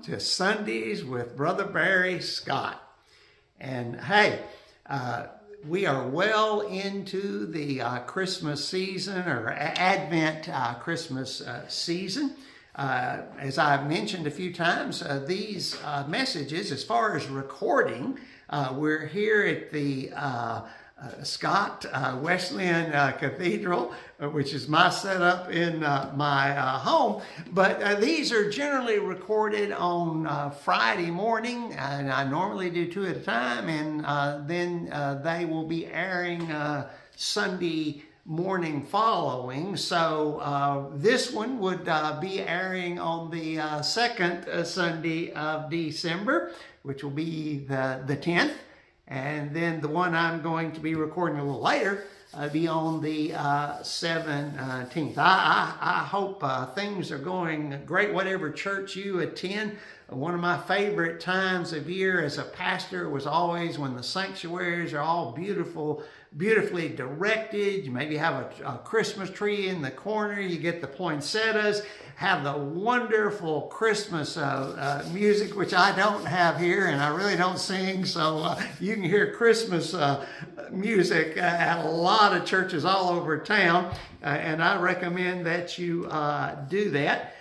to Sundays with Brother Barry Scott. And hey, we are well into the Christmas season, or Advent Christmas season. As I've mentioned a few times, these messages, as far as recording, we're here at the Scott Wesleyan Cathedral, which is my setup in my home. But these are generally recorded on Friday morning, and I normally do 2 at a time, and then they will be airing Sunday morning following. So this one would be airing on the second Sunday of December, which will be the 10th. And then the one I'm going to be recording a little later be on the 17th. I hope things are going great, whatever church you attend. One of my favorite times of year as a pastor was always when the sanctuaries are all beautifully directed. You maybe have a Christmas tree in the corner. You get the poinsettias, have the wonderful Christmas music, which I don't have here, and I really don't sing, so you can hear Christmas music at a lot of churches all over town, and I recommend that you do that.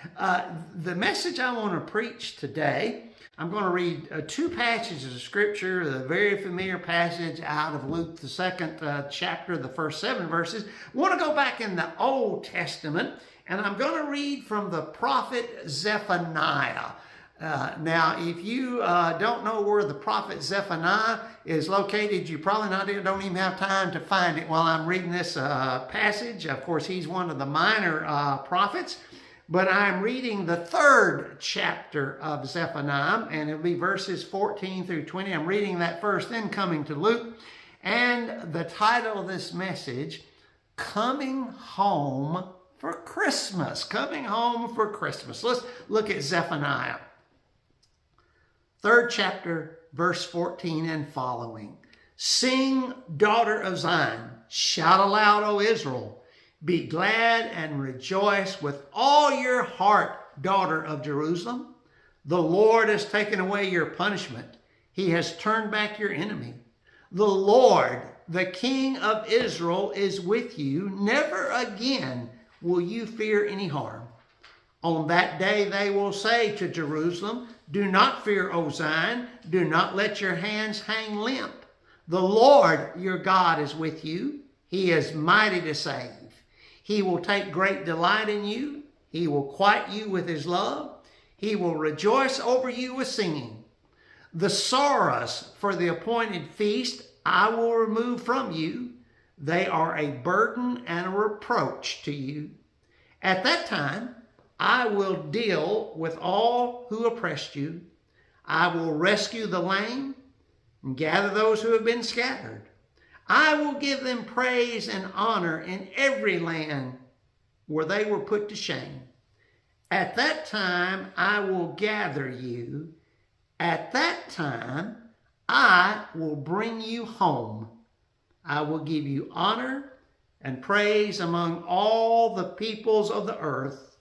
The message I want to preach today, I'm going to read 2 passages of Scripture, the very familiar passage out of Luke, the 2nd chapter, the first 7 verses. I want to go back in the Old Testament, and I'm going to read from the prophet Zephaniah. Now, if you don't know where the prophet Zephaniah is located, you probably don't even have time to find it while I'm reading this passage. Of course, he's one of the minor prophets. But I'm reading the 3rd chapter of Zephaniah, and it'll be verses 14 through 20. I'm reading that first, then coming to Luke. And the title of this message, Coming Home for Christmas. Coming Home for Christmas. Let's look at Zephaniah. 3rd chapter, verse 14 and following. Sing, daughter of Zion. Shout aloud, O Israel. Be glad and rejoice with all your heart, daughter of Jerusalem. The Lord has taken away your punishment. He has turned back your enemy. The Lord, the King of Israel, is with you. Never again will you fear any harm. On that day they will say to Jerusalem, do not fear, O Zion. Do not let your hands hang limp. The Lord your God is with you. He is mighty to save. He will take great delight in you. He will quiet you with his love. He will rejoice over you with singing. The sorrows for the appointed feast I will remove from you. They are a burden and a reproach to you. At that time, I will deal with all who oppressed you. I will rescue the lame and gather those who have been scattered. I will give them praise and honor in every land where they were put to shame. At that time, I will gather you. At that time, I will bring you home. I will give you honor and praise among all the peoples of the earth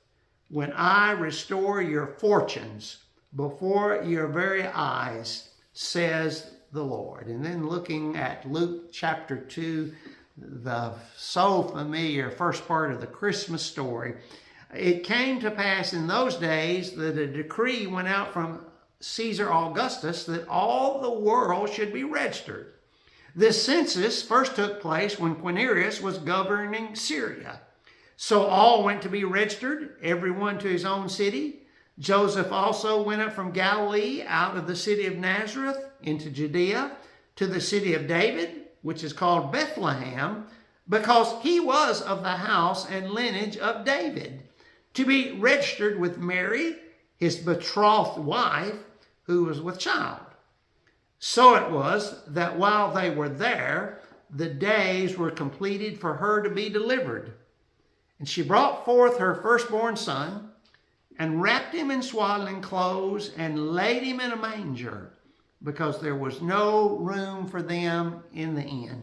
when I restore your fortunes before your very eyes, says the Lord. And then looking at Luke chapter 2, the so familiar first part of the Christmas story. It came to pass in those days that a decree went out from Caesar Augustus that all the world should be registered. This census first took place when Quirinius was governing Syria. So all went to be registered, everyone to his own city. Joseph also went up from Galilee out of the city of Nazareth into Judea to the city of David, which is called Bethlehem, because he was of the house and lineage of David, to be registered with Mary, his betrothed wife, who was with child. So it was that while they were there, the days were completed for her to be delivered. And she brought forth her firstborn son, and wrapped him in swaddling clothes, and laid him in a manger, because there was no room for them in the inn.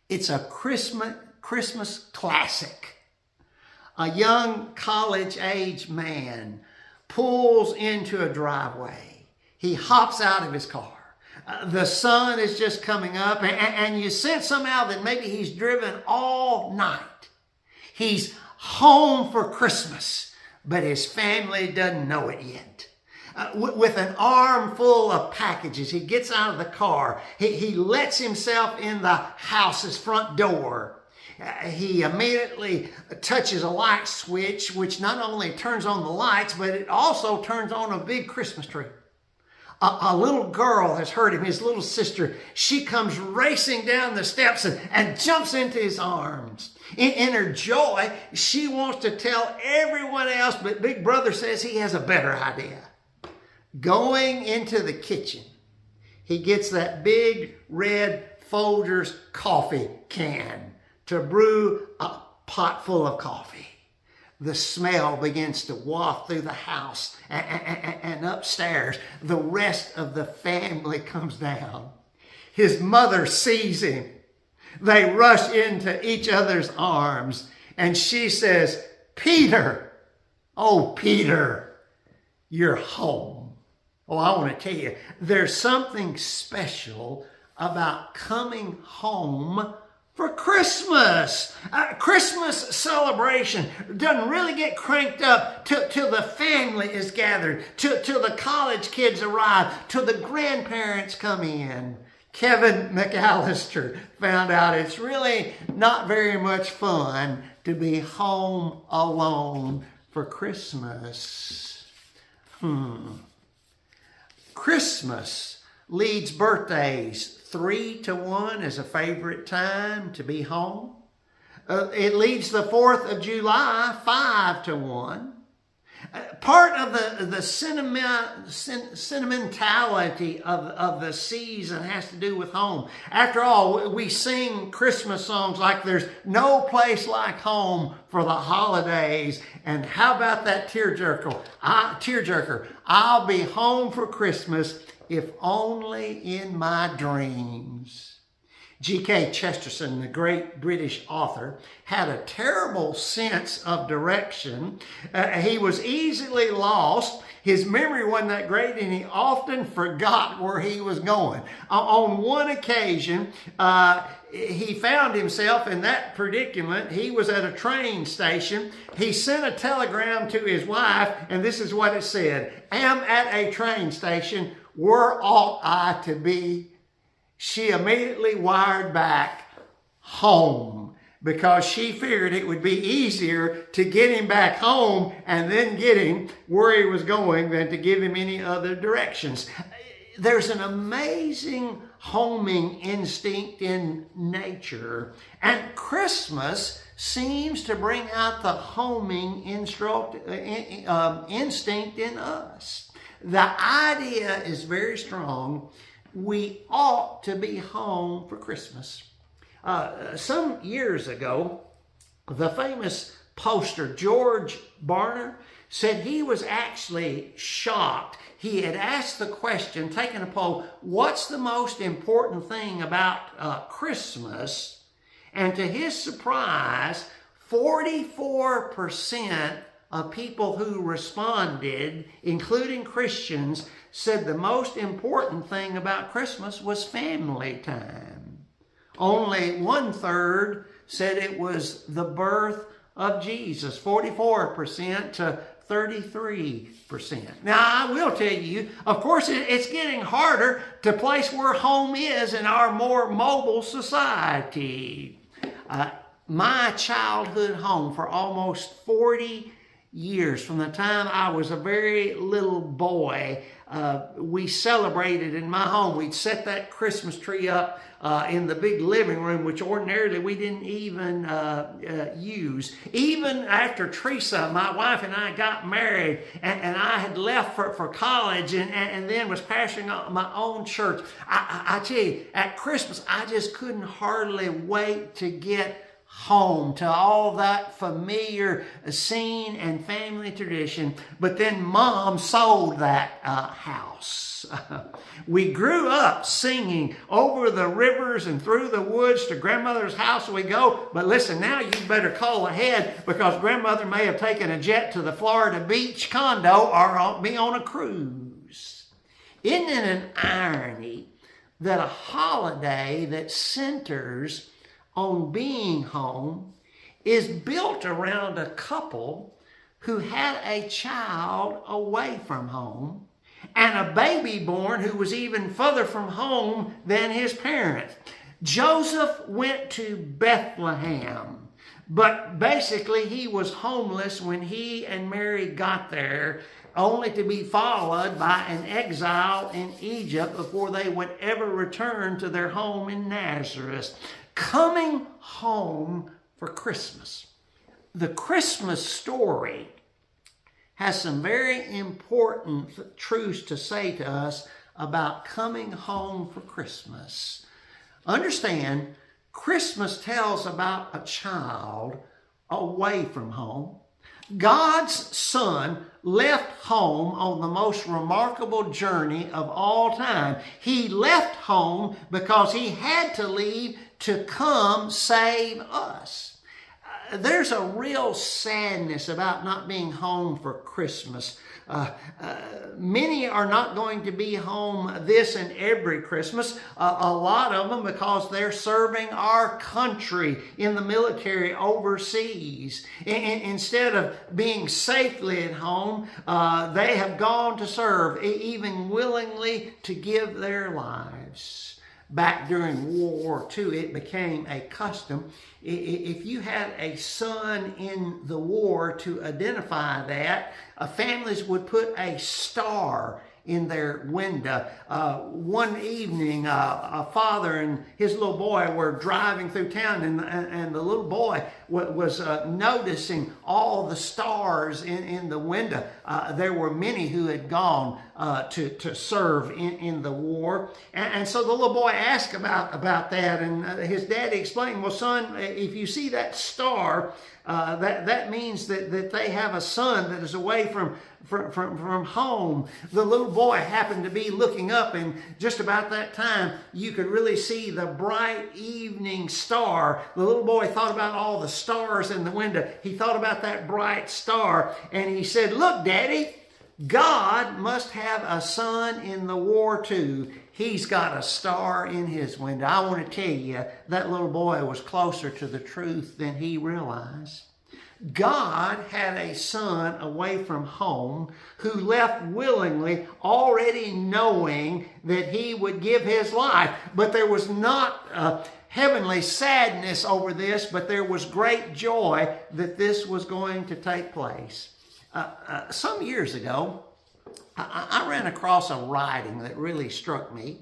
It's a Christmas classic. A young college-age man pulls into a driveway. He hops out of his car. The sun is just coming up, and you sense somehow that maybe he's driven all night. He's home for Christmas, but his family doesn't know it yet. With an arm full of packages, he gets out of the car. He lets himself in the house's front door. He immediately touches a light switch, which not only turns on the lights, but it also turns on a big Christmas tree. A little girl has heard him, his little sister. She comes racing down the steps and jumps into his arms. In her joy, she wants to tell everyone else, but Big Brother says he has a better idea. Going into the kitchen, he gets that big red Folgers coffee can to brew a pot full of coffee. The smell begins to waft through the house and upstairs. The rest of the family comes down. His mother sees him. They rush into each other's arms, and she says, "Peter, oh Peter, you're home." Oh, I want to tell you, there's something special about coming home for Christmas. Christmas celebration doesn't really get cranked up till the family is gathered, till the college kids arrive, till the grandparents come in. Kevin McAllister found out it's really not very much fun to be home alone for Christmas. Christmas leads birthdays 3-1 as a favorite time to be home. It leads the 4th of July 5-1. Part of the sentimentality of the season has to do with home. After all, we sing Christmas songs like there's no place like home for the holidays. And how about that tearjerker? I'll be home for Christmas if only in my dreams. G.K. Chesterton, the great British author, had a terrible sense of direction. He was easily lost. His memory wasn't that great, and he often forgot where he was going. On one occasion, he found himself in that predicament. He was at a train station. He sent a telegram to his wife, and this is what it said: "Am at a train station. Where ought I to be?" She immediately wired back, "Home," because she figured it would be easier to get him back home and then get him where he was going than to give him any other directions. There's an amazing homing instinct in nature, and Christmas seems to bring out the homing instinct in us. The idea is very strong. We ought to be home for Christmas. Some years ago, the famous poster George Barner said he was actually shocked. He had asked the question, taken a poll, what's the most important thing about Christmas? And to his surprise, 44% of people who responded, including Christians, said the most important thing about Christmas was family time. Only 1/3 said it was the birth of Jesus, 44% to 33%. Now, I will tell you, of course, it's getting harder to place where home is in our more mobile society. My childhood home for almost 40 years, from the time I was a very little boy, we celebrated in my home. We'd set that Christmas tree up in the big living room, which ordinarily we didn't even use. Even after Teresa, my wife, and I got married, and I had left for college and then was pastoring my own church, I tell you, at Christmas, I just couldn't hardly wait to get home, to all that familiar scene and family tradition. But then Mom sold that house. We grew up singing over the rivers and through the woods to grandmother's house we go. But listen, now you better call ahead, because grandmother may have taken a jet to the Florida beach condo or be on a cruise. Isn't it an irony that a holiday that centers on being home is built around a couple who had a child away from home and a baby born who was even further from home than his parents? Joseph went to Bethlehem, but basically he was homeless when he and Mary got there, only to be followed by an exile in Egypt before they would ever return to their home in Nazareth. Coming home for Christmas. The Christmas story has some very important truths to say to us about coming home for Christmas. Understand, Christmas tells about a child away from home. God's Son left home on the most remarkable journey of all time. He left home because he had to leave to come save us. There's a real sadness about not being home for Christmas. Many are not going to be home this and every Christmas. A lot of them because they're serving our country in the military overseas. Instead of being safely at home, they have gone to serve, even willingly to give their lives. Back during World War II, it became a custom. If you had a son in the war, to identify that, families would put a star in their window. One evening, a father and his little boy were driving through town, and the little boy was noticing all the stars in the window. There were many who had gone to serve in the war. And so the little boy asked about that, and his daddy explained, well, son, if you see that star, that means that they have a son that is away from home. The little boy happened to be looking up, and just about that time you could really see the bright evening star. The little boy thought about all the stars in the window. He thought about that bright star, and he said, look, Daddy, God must have a son in the war too. He's got a star in his window. I want to tell you, that little boy was closer to the truth than he realized. God had a son away from home who left willingly, already knowing that he would give his life. But there was not heavenly sadness over this, but there was great joy that this was going to take place. Some years ago, I ran across a writing that really struck me.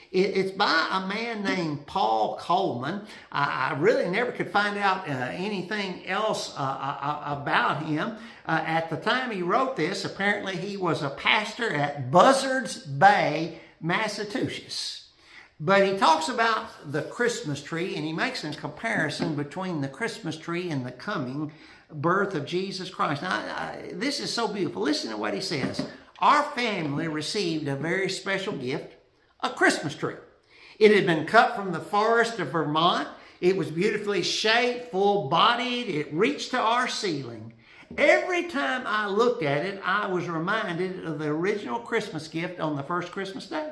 It's by a man named Paul Coleman. I really never could find out anything else about him. At the time he wrote this, apparently he was a pastor at Buzzards Bay, Massachusetts. But he talks about the Christmas tree, and he makes a comparison between the Christmas tree and the coming birth of Jesus Christ. Now, this is so beautiful. Listen to what he says. Our family received a very special gift, a Christmas tree. It had been cut from the forest of Vermont. It was beautifully shaped, full-bodied. It reached to our ceiling. Every time I looked at it, I was reminded of the original Christmas gift on the first Christmas day.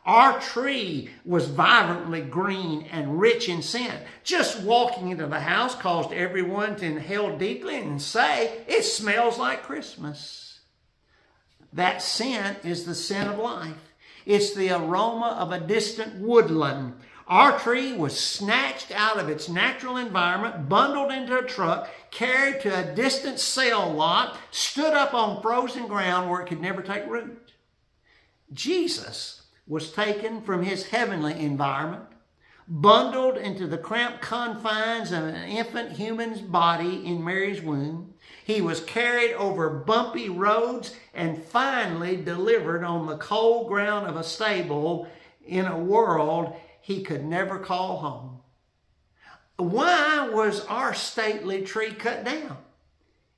Our tree was vibrantly green and rich in scent. Just walking into the house caused everyone to inhale deeply and say, it smells like Christmas. That scent is the scent of life. It's the aroma of a distant woodland. Our tree was snatched out of its natural environment, bundled into a truck, carried to a distant sale lot, stood up on frozen ground where it could never take root. Jesus was taken from his heavenly environment, bundled into the cramped confines of an infant human's body in Mary's womb. He was carried over bumpy roads and finally delivered on the cold ground of a stable in a world he could never call home. Why was our stately tree cut down?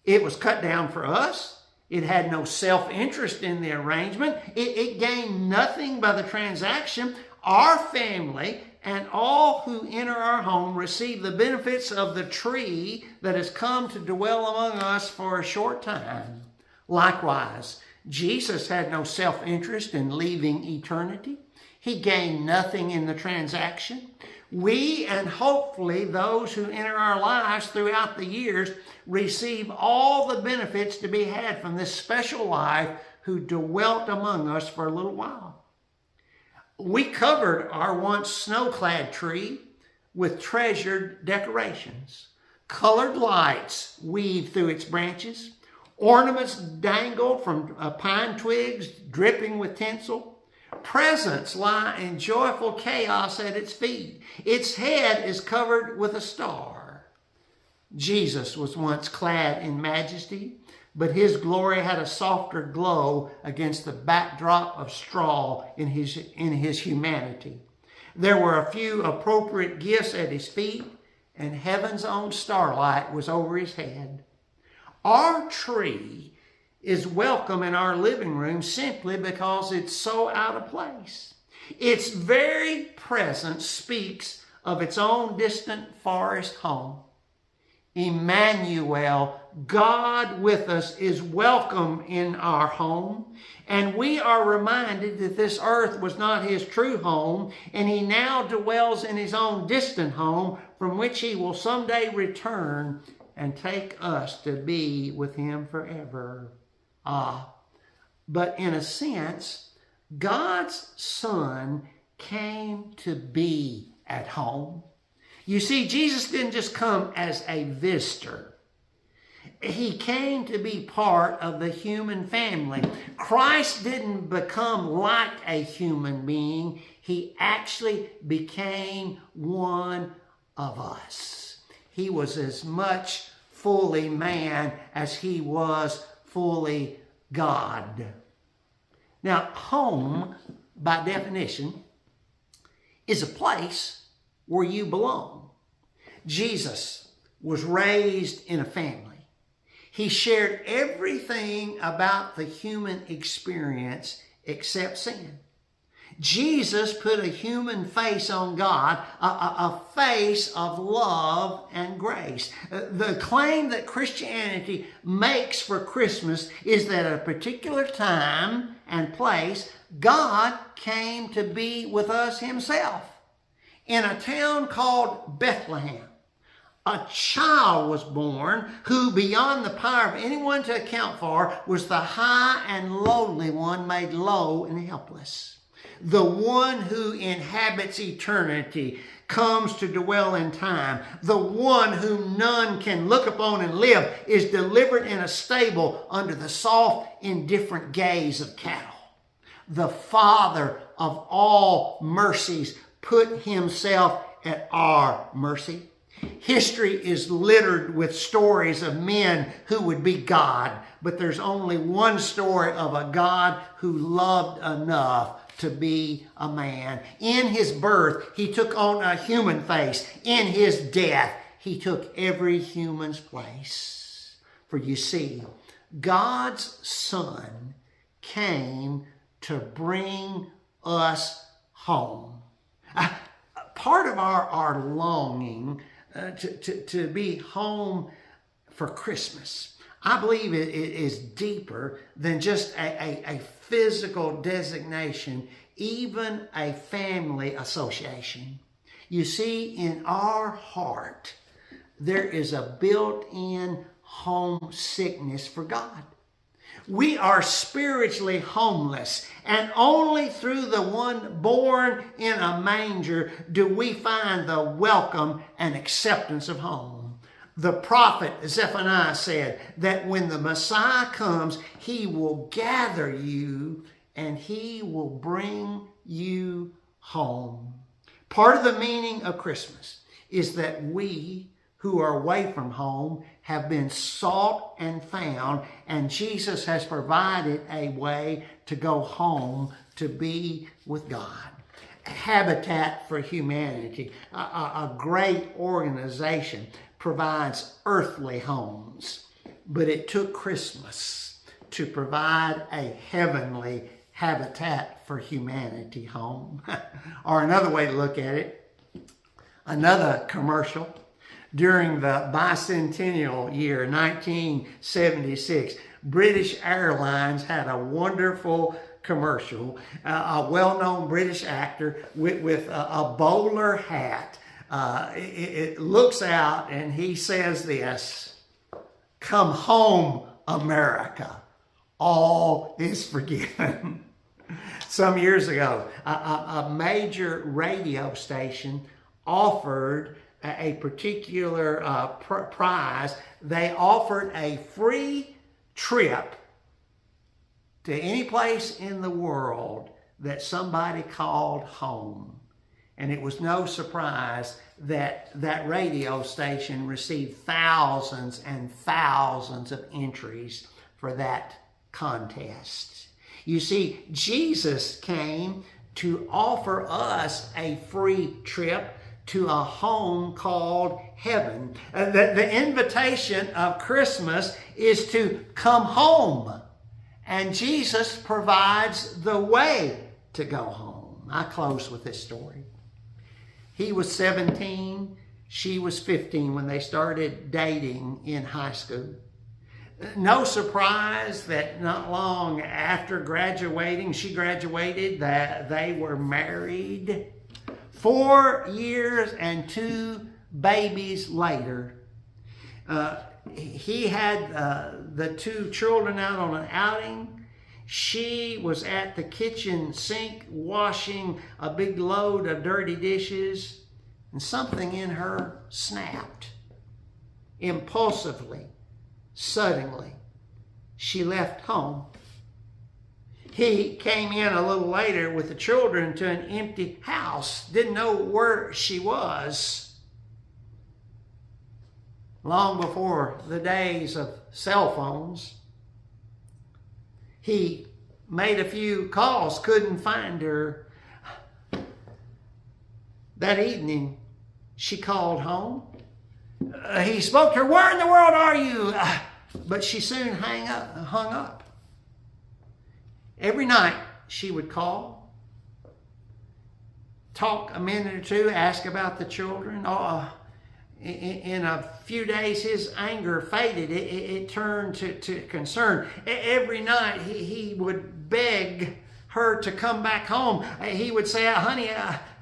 It was cut down for us. It had no self-interest in the arrangement. It gained nothing by the transaction. Our family and all who enter our home receive the benefits of the tree that has come to dwell among us for a short time. Likewise, Jesus had no self-interest in leaving eternity. He gained nothing in the transaction. We, and hopefully those who enter our lives throughout the years, receive all the benefits to be had from this special life who dwelt among us for a little while. We covered our once snow-clad tree with treasured decorations. Colored lights weaved through its branches. Ornaments dangled from pine twigs dripping with tinsel. Presents lie in joyful chaos at its feet. Its head is covered with a star. Jesus was once clad in majesty, but his glory had a softer glow against the backdrop of straw in his humanity. There were a few appropriate gifts at his feet, and heaven's own starlight was over his head. Our tree is welcome in our living room simply because it's so out of place. Its very presence speaks of its own distant forest home. Emmanuel, God with us, is welcome in our home, and we are reminded that this earth was not his true home, and he now dwells in his own distant home, from which he will someday return and take us to be with him forever. But in a sense, God's Son came to be at home. You see, Jesus didn't just come as a visitor. He came to be part of the human family. Christ didn't become like a human being. He actually became one of us. He was as much fully man as he was fully God. Now, home, by definition, is a place where you belong. Jesus was raised in a family. He shared everything about the human experience except sin. Jesus put a human face on God, a face of love and grace. The claim that Christianity makes for Christmas is that at a particular time and place, God came to be with us himself. In a town called Bethlehem, a child was born who, beyond the power of anyone to account for, was the high and lowly one made low and helpless. The one who inhabits eternity comes to dwell in time. The one whom none can look upon and live is delivered in a stable under the soft, indifferent gaze of cattle. The Father of all mercies put himself at our mercy. History is littered with stories of men who would be God, but there's only one story of a God who loved enough to be a man. In his birth, he took on a human face. In his death, he took every human's place. For you see, God's Son came to bring us home. Part of our longing to be home for Christmas, I believe it is deeper than just a physical designation, even a family association. You see, in our heart, there is a built-in homesickness for God. We are spiritually homeless, and only through the one born in a manger do we find the welcome and acceptance of home. The prophet Zephaniah said that when the Messiah comes, he will gather you and he will bring you home. Part of the meaning of Christmas is that we who are away from home have been sought and found, and Jesus has provided a way to go home to be with God. Habitat for Humanity, a great organization, provides earthly homes. But it took Christmas to provide a heavenly Habitat for Humanity home. Or another way to look at it, another commercial. During the bicentennial year, 1976, British Airlines had a wonderful commercial. A well-known British actor with a bowler hat. It looks out and he says this, "Come home, America. All is forgiven." Some years ago, a major radio station offered a particular prize. They offered a free trip to any place in the world that somebody called home. And it was no surprise that that radio station received thousands and thousands of entries for that contest. You see, Jesus came to offer us a free trip to a home called heaven. The invitation of Christmas is to come home. And Jesus provides the way to go home. I close with this story. He was 17, she was 15 when they started dating in high school. No surprise that not long after graduating, she graduated, that they were married. 4 years and 2 babies later, he had the 2 children out on an outing. She was at the kitchen sink washing a big load of dirty dishes, and something in her snapped. Impulsively, suddenly, she left home. He came in a little later with the children to an empty house, didn't know where she was. Long before the days of cell phones, he made a few calls, couldn't find her. That evening, she called home. He spoke to her, "Where in the world are you?" But she soon hung up. Every night she would call, talk a minute or two, ask about the children. In a few days, his anger faded. It turned to concern. Every night he would beg her to come back home. He would say, "Honey,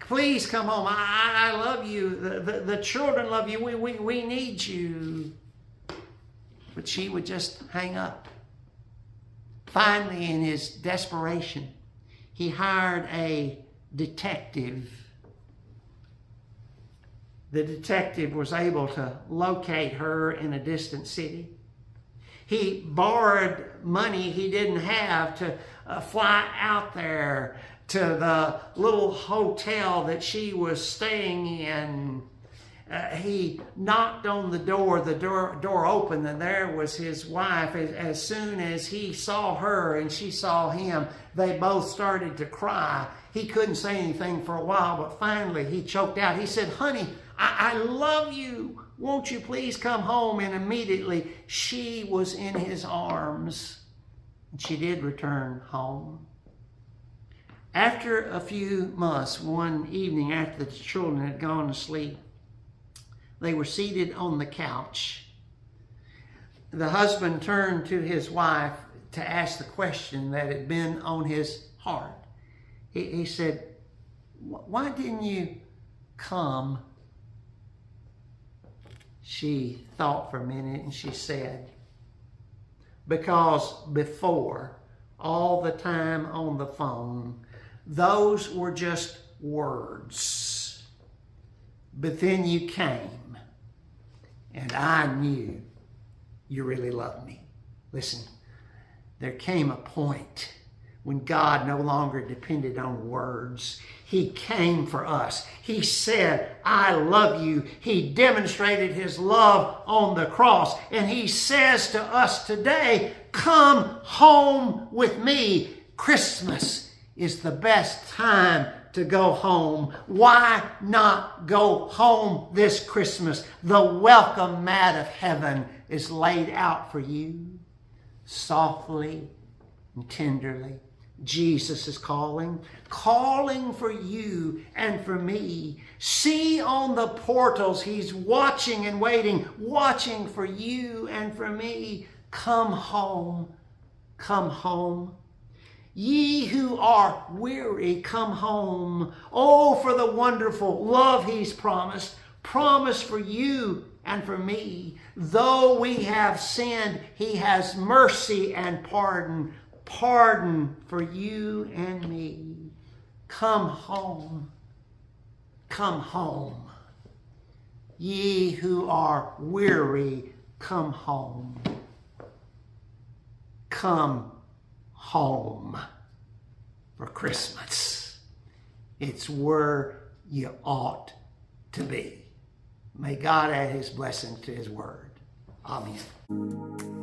please come home. I love you. The children love you. We need you." But she would just hang up. Finally, in his desperation, he hired a detective. The detective was able to locate her in a distant city. He borrowed money he didn't have to fly out there to the little hotel that she was staying in. He knocked on the door opened, and there was his wife. As soon as he saw her and she saw him, they both started to cry. He couldn't say anything for a while, but finally he choked out. He said, "Honey, I love you. Won't you please come home?" And immediately she was in his arms. And she did return home. After a few months, one evening after the children had gone to sleep, they were seated on the couch. The husband turned to his wife to ask the question that had been on his heart. He said, "Why didn't you come?" She thought for a minute and she said, "Because before, all the time on the phone, those were just words. But then you came, and I knew you really loved me." Listen, there came a point when God no longer depended on words. He came for us. He said, "I love you." He demonstrated his love on the cross. And he says to us today, "Come home with me." Christmas is the best time to go home. Why not go home this Christmas? The welcome mat of heaven is laid out for you. Softly and tenderly, Jesus is calling for you and for me. See on the portals, he's watching and waiting, watching for you and for me. Come home, come home. Ye who are weary, come home. Oh, for the wonderful love he's promised for you and for me. Though we have sinned, he has mercy and pardon for you and me. Come home, come home. Ye who are weary, come home. Come home for Christmas. It's where you ought to be. May God add his blessing to his word. Amen.